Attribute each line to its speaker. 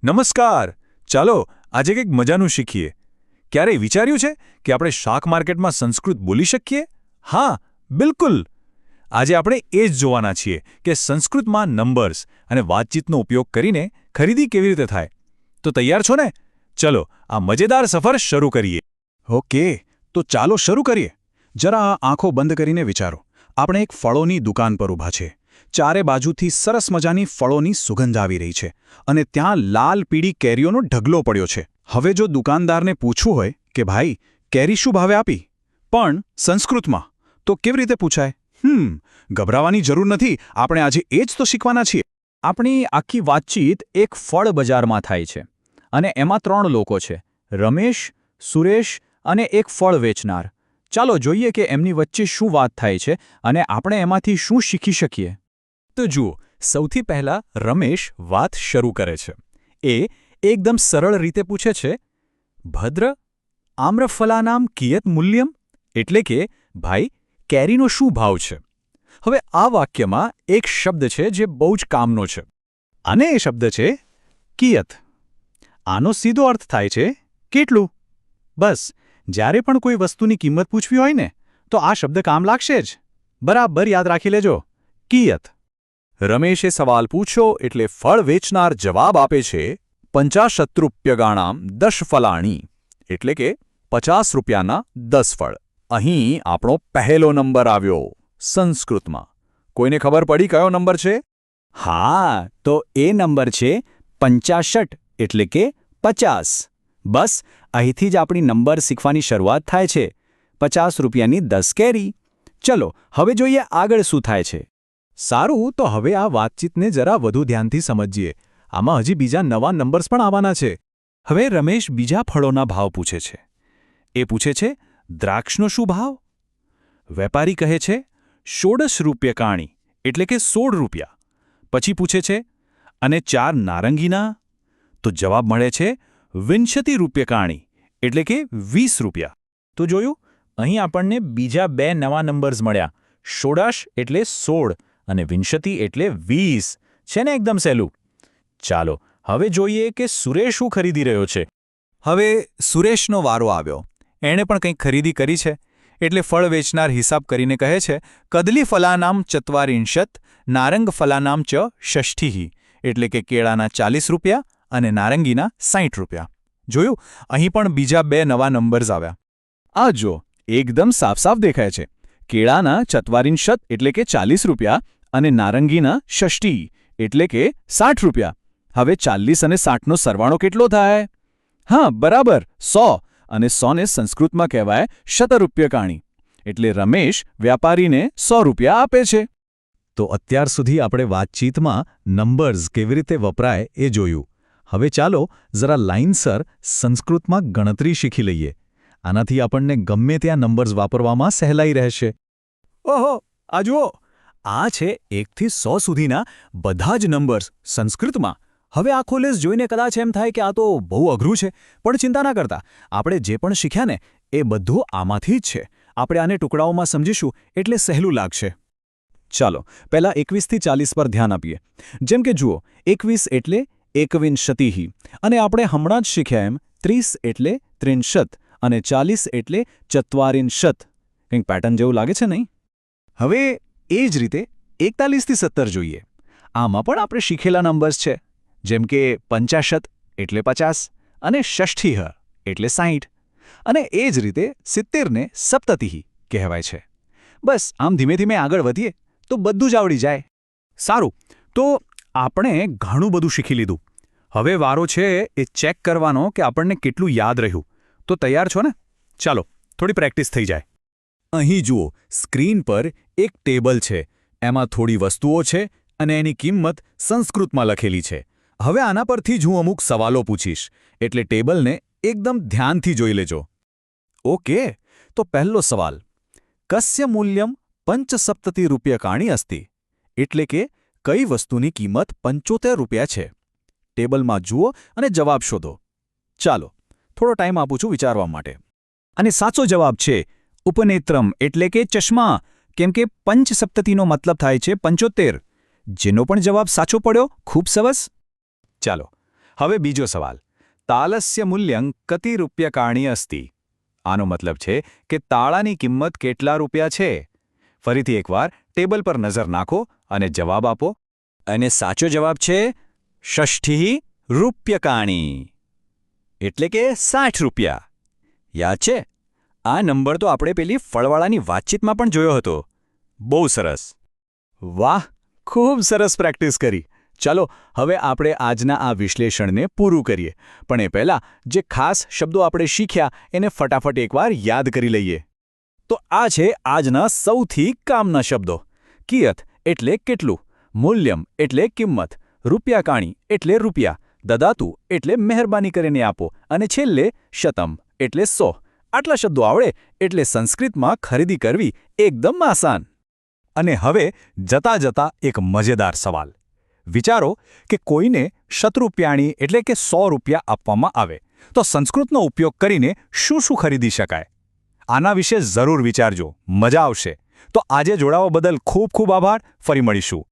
Speaker 1: નમસ્કાર. ચાલો આજે કંઈક મજાનું શીખીએ. ક્યારેય વિચાર્યું છે કે આપણે શાક માર્કેટમાં સંસ્કૃત બોલી શકીએ? હા, બિલકુલ. આજે આપણે એ જ જોવાના છીએ કે સંસ્કૃતમાં નંબર્સ અને વાતચીતનો ઉપયોગ કરીને ખરીદી કેવી રીતે થાય. તો તૈયાર છો ને? ચલો આ મજેદાર સફર શરૂ કરીએ.
Speaker 2: ઓકે, તો ચાલો શરૂ કરીએ. જરા આંખો બંધ કરીને વિચારો. આપણે એક ફળોની દુકાન પર ઊભા છે. ચારે બાજુથી સરસ મજાની ફળોની સુગંધ આવી રહી છે અને ત્યાં લાલ પીળી કેરીઓનો ઢગલો પડ્યો છે. હવે જો દુકાનદારને પૂછવું હોય કે ભાઈ કેરી શું ભાવે આપી, પણ સંસ્કૃતમાં, તો કેવી રીતે પૂછાય? ગભરાવાની જરૂર નથી. આપણે આજે એ જ તો શીખવાના છીએ.
Speaker 3: આપણી આખી વાતચીત એક ફળ બજારમાં થાય છે અને એમાં 3 લોકો છે, રમેશ, સુરેશ અને એક ફળ વેચનાર. ચાલો જોઈએ કે એમની વચ્ચે શું વાત થાય છે અને આપણે એમાંથી શું શીખી શકીએ.
Speaker 1: તો જુઓ, સૌથી પહેલા રમેશ વાત શરૂ કરે છે. એ એકદમ સરળ રીતે પૂછે છે, ભદ્ર આમ્રફલાનામ કિયત મૂલ્યમ? એટલે કે ભાઈ કેરીનો શું ભાવ છે? હવે આ વાક્યમાં એક શબ્દ છે જે બહુ જ કામનો છે.
Speaker 2: અને એ શબ્દ છે કિયત. આનો સીધો અર્થ થાય છે કેટલું. બસ જ્યારે પણ કોઈ વસ્તુની કિંમત પૂછવી હોય ને, તો આ શબ્દ કામ લાગશે જ. બરાબર યાદ રાખી લેજો, કિયત.
Speaker 1: રમેશે સવાલ પૂછ્યો એટલે ફળ વેચનાર જવાબ આપે છે, 50 રૂપ્યગાણામ 10 ફલાણી. એટલે કે 50 રૂપિયાના 10 ફળ. અહીં આપણો પહેલો નંબર આવ્યો સંસ્કૃતમાં. કોઈને ખબર પડી કયો નંબર છે?
Speaker 3: હા, તો એ નંબર છે 65, એટલે કે 50. બસ અહીંથી જ આપણી નંબર શીખવાની શરૂઆત થાય છે. 50 રૂપિયાની 10 કેરી. ચલો હવે જોઈએ આગળ શું થાય છે.
Speaker 2: સારું, તો હવે આ વાતચીતને જરા વધુ ધ્યાનથી સમજીએ. આમાં હજી બીજા નવા નંબર્સ પણ આવવાના છે.
Speaker 1: હવે રમેશ બીજા ફળોના ભાવ પૂછે છે. એ પૂછે છે, દ્રાક્ષનો શું ભાવ? વેપારી કહે છે 16 રૂપ્યકાણી, એટલે કે 16 રૂપિયા. પછી પૂછે છે, અને 4 નારંગીના? તો જવાબ મળે છે 20 રૂપ્યકાણી, એટલે કે 20 રૂપિયા.
Speaker 3: તો જોયું, અહીં આપણને બીજા 2 નવા નંબર્સ મળ્યા. 16 એટલે 16 અને 20 એટલે 20. છે ને એકદમ સહેલું? ચાલો હવે જોઈએ કે સુરેશ શું ખરીદી રહ્યો છે.
Speaker 1: હવે સુરેશનો વારો આવ્યો. એણે પણ કંઈક ખરીદી કરી છે. એટલે ફળ વેચનાર હિસાબ કરીને કહે છે, કદલી ફલાનામ 40, નારંગ ફલાનામ ચ ષષ્ઠિ, એટલે કે કેળાના 40 રૂપિયા અને નારંગીના 60 રૂપિયા. જોયું, અહીં પણ બીજા 2 નવા નંબર્સ આવ્યા.
Speaker 2: આ જો, એકદમ સાફ સાફ દેખાય છે. કેળાના 40 એટલે કે 40 રૂપિયા અને નારંગીના ષષ્ઠી એટલે કે 60 રૂપિયા. હવે 40 અને 60નો સરવાળો કેટલો થાય? હા, બરાબર 100. અને 100ને સંસ્કૃતમાં કહેવાય શતરૂપ્યકાણી. એટલે રમેશ વ્યાપારીને 100 રૂપિયા આપે છે. તો અત્યાર સુધી આપણે વાતચીતમાં નંબર્સ કેવી રીતે વપરાય એ જોયું. હવે ચાલો જરા લાઇનસર સંસ્કૃતમાં ગણતરી શીખી લઈએ. આનાથી આપણને ગમે ત્યાં નંબર્સ વાપરવામાં સહેલાઈ રહેશે.
Speaker 1: ઓહો, આ જુઓ, આ છે 1 થી 100 સુધીના બધા જ નંબર્સ સંસ્કૃતમાં. હવે આ ખોલેસ જોઈને કદાચ એમ થાય કે આ તો બહુ અઘરું છે, પણ ચિંતા ના કરતા. આપણે જે પણ શીખ્યા ને એ બધું આમાંથી જ છે. આપણે આને ટુકડાઓમાં સમજીશું એટલે સહેલું લાગશે. ચાલો પહેલા 21 થી 40 પર ધ્યાન આપીએ. જેમ કે જુઓ, 21 એટલે એકવિંશતિઃ, અને આપણે હમણાં જ શીખ્યા એમ 30 એટલે 63 અને 40 એટલે 44. કંઈક પેટર્ન જેવું લાગે છે નહીં? હવે એ જ રીતે 41 થી 70 જોઈએ. આમાં પણ આપણે શીખેલા નંબર્સ છે. જેમ કે 50 એટલે 50 અને ષષ્ઠિઃ એટલે 60. અને એ જ રીતે 70ને સપ્તતિઃ કહેવાય છે. બસ આમ ધીમે ધીમે આગળ વધીએ તો બધું જ આવડી જાય. સારું, તો આપણે ઘણું બધું શીખી લીધું. હવે વારો છે એ ચેક કરવાનો કે આપણને કેટલું યાદ રહ્યું. તો તૈયાર છો ને? ચાલો થોડી પ્રેક્ટિસ થઈ જાય. અહીં જુઓ, સ્ક્રીન પર એક ટેબલ છે. એમાં થોડી વસ્તુઓ છે અને એની કિંમત સંસ્કૃતમાં લખેલી છે. હવે આના પરથી જ હું અમુક સવાલો પૂછીશ, એટલે ટેબલને એકદમ ધ્યાનથી જોઈ લેજો. ઓકે, તો પહેલો સવાલ, કસ્ય મૂલ્યમ 75 રૂપ્યકાણી અસ્તિ? એટલે કે કઈ વસ્તુની કિંમત 75 રૂપિયા છે? ટેબલમાં જુઓ અને જવાબ શોધો. ચાલો થોડો ટાઈમ આપું છું વિચારવા માટે. અને સાચો જવાબ છે ઉપનેત્રમ, એટલે કે ચશ્મા, કેમ કે પંચસપ્તતિનો મતલબ થાય છે 75. જેનો પણ જવાબ સાચો પડ્યો, ખૂબ સરસ. ચાલો
Speaker 3: હવે બીજો સવાલ. તાલસ્ય મૂલ્યં કતિ રૂપ્યકાણી અસ્તિ? આનો મતલબ છે કે તાળાની કિંમત કેટલા રૂપિયા છે? ફરીથી એકવાર ટેબલ પર નજર નાખો અને જવાબ આપો. અને સાચો જવાબ છે ષષ્ઠી રૂપ્યકાણી, એટલે કે 60 રૂપિયા. યાદ છે? આ નંબર તો આપણે પેલી ફળવાળાની વાતચીતમાં પણ જોયો હતો. બહુ સરસ. વાહ, ખૂબ સરસ પ્રેક્ટિસ કરી. ચાલો હવે આપણે આજના આ વિશ્લેષણને પૂરું કરીએ, પણ એ પહેલાં જે ખાસ શબ્દો આપણે શીખ્યા એને ફટાફટ એકવાર યાદ કરી લઈએ. તો આ છે આજના સૌથી કામના શબ્દો. કિયત એટલે કેટલું, મૂલ્યમ એટલે કિંમત, રૂપ્યાકાણી એટલે રૂપિયા, દદાતુ એટલે મહેરબાની કરીને આપો, અને છેલ્લે શતમ એટલે 100. આટલા શબ્દો આવડે એટલે સંસ્કૃતમાં ખરીદી કરવી એકદમ આસાન. અને હવે જતા જતા એક મજેદાર સવાલ. વિચારો કે કોઈને શતરૂપિયાણી એટલે કે 100 રૂપિયા આપવામાં આવે તો સંસ્કૃતનો ઉપયોગ કરીને શું શું ખરીદી શકાય? આના વિશે જરૂર વિચારજો, મજા આવશે. તો આજે જોડાવા બદલ ખૂબ ખૂબ આભાર. ફરી મળીશું.